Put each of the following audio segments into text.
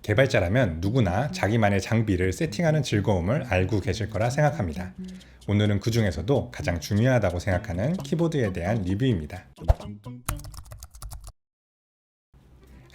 개발자라면 누구나 자기만의 장비를 세팅하는 즐거움을 알고 계실 거라 생각합니다. 오늘은 그 중에서도 가장 중요하다고 생각하는 키보드에 대한 리뷰입니다.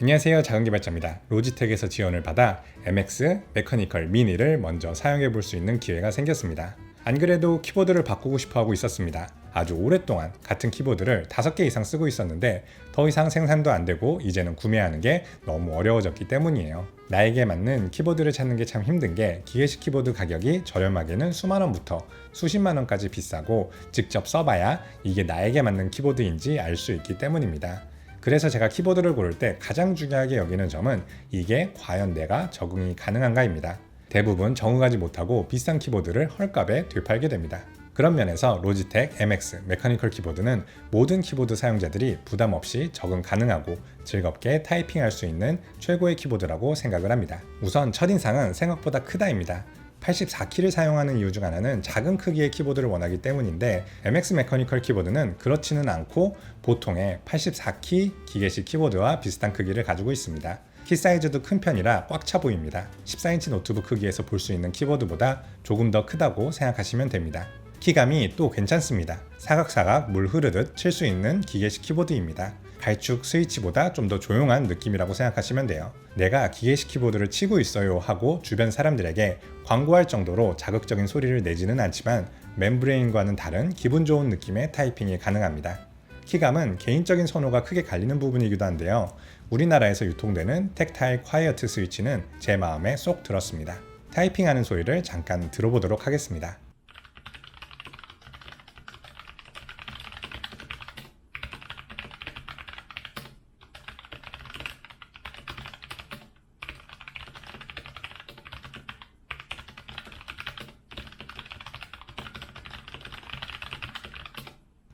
안녕하세요, 작은개발자입니다. 로지텍에서 지원을 받아 MX 메커니컬 미니를 먼저 사용해 볼 수 있는 기회가 생겼습니다. 안 그래도 키보드를 바꾸고 싶어 하고 있었습니다. 아주 오랫동안 같은 키보드를 5개 이상 쓰고 있었는데 더 이상 생산도 안 되고 이제는 구매하는 게 너무 어려워졌기 때문이에요. 나에게 맞는 키보드를 찾는 게 참 힘든 게 기계식 키보드 가격이 저렴하게는 수만 원부터 수십만 원까지 비싸고 직접 써봐야 이게 나에게 맞는 키보드인지 알 수 있기 때문입니다. 그래서 제가 키보드를 고를 때 가장 중요하게 여기는 점은 이게 과연 내가 적응이 가능한가입니다. 대부분 적응하지 못하고 비싼 키보드를 헐값에 되팔게 됩니다. 그런 면에서 로지텍 MX 메커니컬 키보드는 모든 키보드 사용자들이 부담 없이 적응 가능하고 즐겁게 타이핑할 수 있는 최고의 키보드라고 생각을 합니다. 우선 첫인상은 생각보다 크다입니다. 84키를 사용하는 이유 중 하나는 작은 크기의 키보드를 원하기 때문인데 MX 메커니컬 키보드는 그렇지는 않고 보통의 84키 기계식 키보드와 비슷한 크기를 가지고 있습니다. 키 사이즈도 큰 편이라 꽉 차 보입니다. 14인치 노트북 크기에서 볼 수 있는 키보드보다 조금 더 크다고 생각하시면 됩니다. 키감이 또 괜찮습니다. 사각사각 물 흐르듯 칠 수 있는 기계식 키보드입니다. 갈축 스위치보다 좀 더 조용한 느낌이라고 생각하시면 돼요. 내가 기계식 키보드를 치고 있어요 하고 주변 사람들에게 광고할 정도로 자극적인 소리를 내지는 않지만 멤브레인과는 다른 기분 좋은 느낌의 타이핑이 가능합니다. 키감은 개인적인 선호가 크게 갈리는 부분이기도 한데요. 우리나라에서 유통되는 텍타일 콰이어트 스위치는 제 마음에 쏙 들었습니다. 타이핑하는 소리를 잠깐 들어보도록 하겠습니다.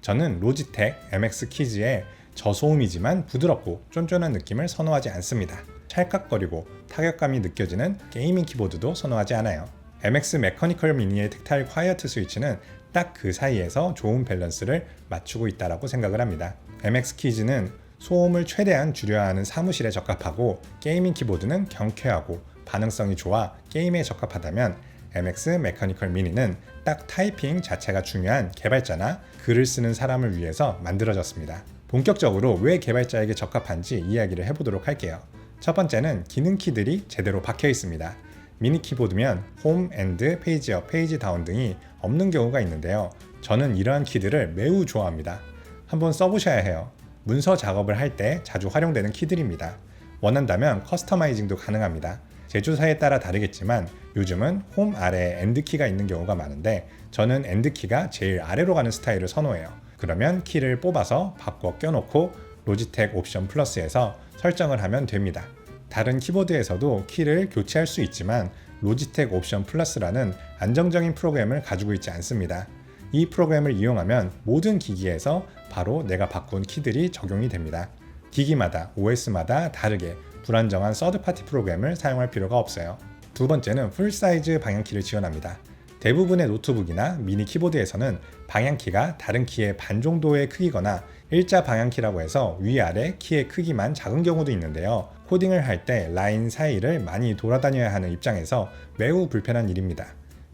저는 로지텍 MX 키즈의 저소음이지만 부드럽고 쫀쫀한 느낌을 선호하지 않습니다. 찰칵거리고 타격감이 느껴지는 게이밍 키보드도 선호하지 않아요. MX 메커니컬 미니의 텍타일 콰이어트 스위치는 딱 그 사이에서 좋은 밸런스를 맞추고 있다고 생각을 합니다. MX 키즈는 소음을 최대한 줄여야 하는 사무실에 적합하고 게이밍 키보드는 경쾌하고 반응성이 좋아 게임에 적합하다면 MX 메커니컬 미니는 딱 타이핑 자체가 중요한 개발자나 글을 쓰는 사람을 위해서 만들어졌습니다. 본격적으로 왜 개발자에게 적합한지 이야기를 해보도록 할게요. 첫 번째는 기능 키들이 제대로 박혀 있습니다. 미니 키보드면 홈, 엔드, 페이지업, 페이지 다운 등이 없는 경우가 있는데요. 저는 이러한 키들을 매우 좋아합니다. 한번 써보셔야 해요. 문서 작업을 할 때 자주 활용되는 키들입니다. 원한다면 커스터마이징도 가능합니다. 제조사에 따라 다르겠지만 요즘은 홈 아래에 엔드키가 있는 경우가 많은데 저는 엔드키가 제일 아래로 가는 스타일을 선호해요. 그러면 키를 뽑아서 바꿔 껴놓고 로지텍 옵션 플러스에서 설정을 하면 됩니다. 다른 키보드에서도 키를 교체할 수 있지만 로지텍 옵션 플러스라는 안정적인 프로그램을 가지고 있지 않습니다. 이 프로그램을 이용하면 모든 기기에서 바로 내가 바꾼 키들이 적용이 됩니다. 기기마다 OS마다 다르게 불안정한 서드파티 프로그램을 사용할 필요가 없어요. 두 번째는 풀사이즈 방향키를 지원합니다. 대부분의 노트북이나 미니 키보드에서는 방향키가 다른 키의 반 정도의 크기거나 일자 방향키라고 해서 위아래 키의 크기만 작은 경우도 있는데요. 코딩을 할 때 라인 사이를 많이 돌아다녀야 하는 입장에서 매우 불편한 일입니다.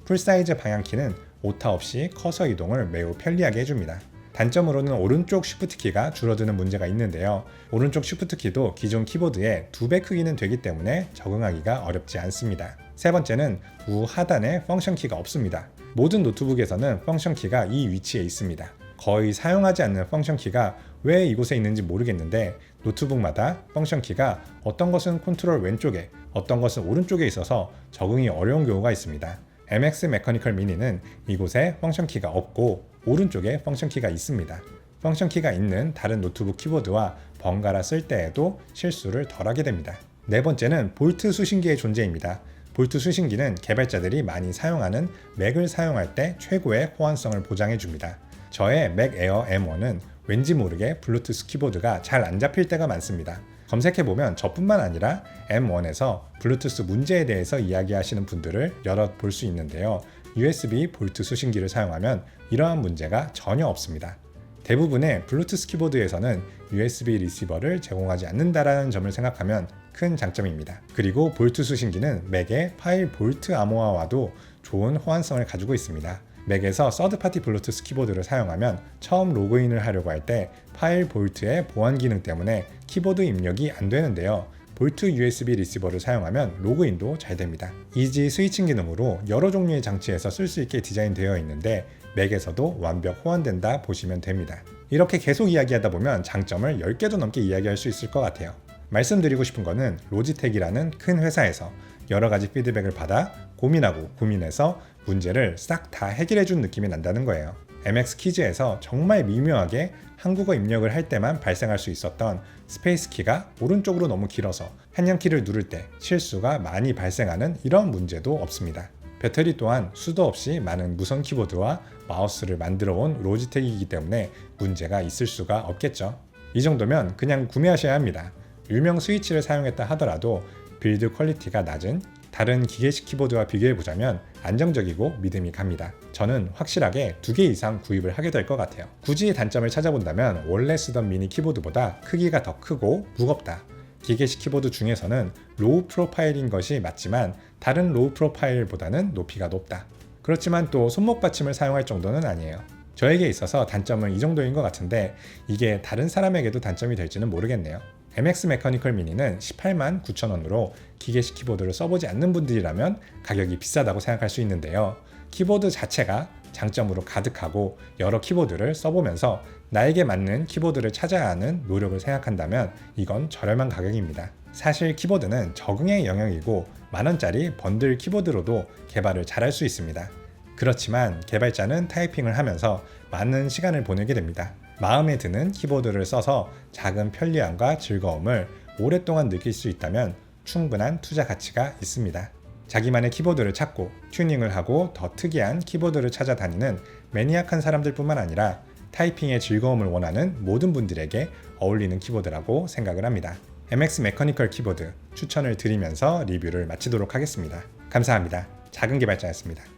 풀사이즈 방향키는 오타 없이 커서 이동을 매우 편리하게 해줍니다. 단점으로는 오른쪽 쉬프트 키가 줄어드는 문제가 있는데요. 오른쪽 쉬프트 키도 기존 키보드의 2배 크기는 되기 때문에 적응하기가 어렵지 않습니다. 세 번째는 우하단에 펑션 키가 없습니다. 모든 노트북에서는 펑션 키가 이 위치에 있습니다. 거의 사용하지 않는 펑션 키가 왜 이곳에 있는지 모르겠는데 노트북마다 펑션 키가 어떤 것은 컨트롤 왼쪽에 어떤 것은 오른쪽에 있어서 적응이 어려운 경우가 있습니다. MX 메커니컬 미니는 이곳에 펑션 키가 없고 오른쪽에 펑션 키가 있습니다. 펑션 키가 있는 다른 노트북 키보드와 번갈아 쓸 때에도 실수를 덜하게 됩니다. 네 번째는 볼트 수신기의 존재입니다. 볼트 수신기는 개발자들이 많이 사용하는 맥을 사용할 때 최고의 호환성을 보장해 줍니다. 저의 맥 에어 M1은 왠지 모르게 블루투스 키보드가 잘 안 잡힐 때가 많습니다. 검색해보면 저뿐만 아니라 M1에서 블루투스 문제에 대해서 이야기하시는 분들을 여럿 볼 수 있는데요. USB 볼트 수신기를 사용하면 이러한 문제가 전혀 없습니다. 대부분의 블루투스 키보드에서는 USB 리시버를 제공하지 않는다라는 점을 생각하면 큰 장점입니다. 그리고 볼트 수신기는 맥의 파일 볼트 아모아와도 좋은 호환성을 가지고 있습니다. 맥에서 서드파티 블루투스 키보드를 사용하면 처음 로그인을 하려고 할 때 파일 볼트의 보안 기능 때문에 키보드 입력이 안 되는데요. 볼트 USB 리시버를 사용하면 로그인도 잘 됩니다. 이지 스위칭 기능으로 여러 종류의 장치에서 쓸 수 있게 디자인되어 있는데 맥에서도 완벽 호환된다 보시면 됩니다. 이렇게 계속 이야기하다 보면 장점을 10개도 넘게 이야기할 수 있을 것 같아요. 말씀드리고 싶은 거는 로지텍이라는 큰 회사에서 여러 가지 피드백을 받아 고민하고 고민해서 문제를 싹 다 해결해 준 느낌이 난다는 거예요. MX 키즈에서 정말 미묘하게 한국어 입력을 할 때만 발생할 수 있었던 스페이스 키가 오른쪽으로 너무 길어서 한양키를 누를 때 실수가 많이 발생하는 이런 문제도 없습니다. 배터리 또한 수도 없이 많은 무선 키보드와 마우스를 만들어 온 로지텍이기 때문에 문제가 있을 수가 없겠죠. 이 정도면 그냥 구매하셔야 합니다. 유명 스위치를 사용했다 하더라도 빌드 퀄리티가 낮은 다른 기계식 키보드와 비교해보자면 안정적이고 믿음이 갑니다. 저는 확실하게 2개 이상 구입을 하게 될 것 같아요. 굳이 단점을 찾아본다면 원래 쓰던 미니 키보드보다 크기가 더 크고 무겁다. 기계식 키보드 중에서는 로우 프로파일인 것이 맞지만 다른 로우 프로파일보다는 높이가 높다. 그렇지만 또 손목 받침을 사용할 정도는 아니에요. 저에게 있어서 단점은 이 정도인 것 같은데 이게 다른 사람에게도 단점이 될지는 모르겠네요. MX 메커니컬 미니는 18만 9천원으로 기계식 키보드를 써보지 않는 분들이라면 가격이 비싸다고 생각할 수 있는데요. 키보드 자체가 장점으로 가득하고 여러 키보드를 써보면서 나에게 맞는 키보드를 찾아야 하는 노력을 생각한다면 이건 저렴한 가격입니다. 사실 키보드는 적응의 영역이고 만원짜리 번들 키보드로도 개발을 잘할 수 있습니다. 그렇지만 개발자는 타이핑을 하면서 많은 시간을 보내게 됩니다. 마음에 드는 키보드를 써서 작은 편리함과 즐거움을 오랫동안 느낄 수 있다면 충분한 투자 가치가 있습니다. 자기만의 키보드를 찾고 튜닝을 하고 더 특이한 키보드를 찾아다니는 매니악한 사람들뿐만 아니라 타이핑의 즐거움을 원하는 모든 분들에게 어울리는 키보드라고 생각을 합니다. MX 메커니컬 키보드 추천을 드리면서 리뷰를 마치도록 하겠습니다. 감사합니다. 작은 개발자였습니다.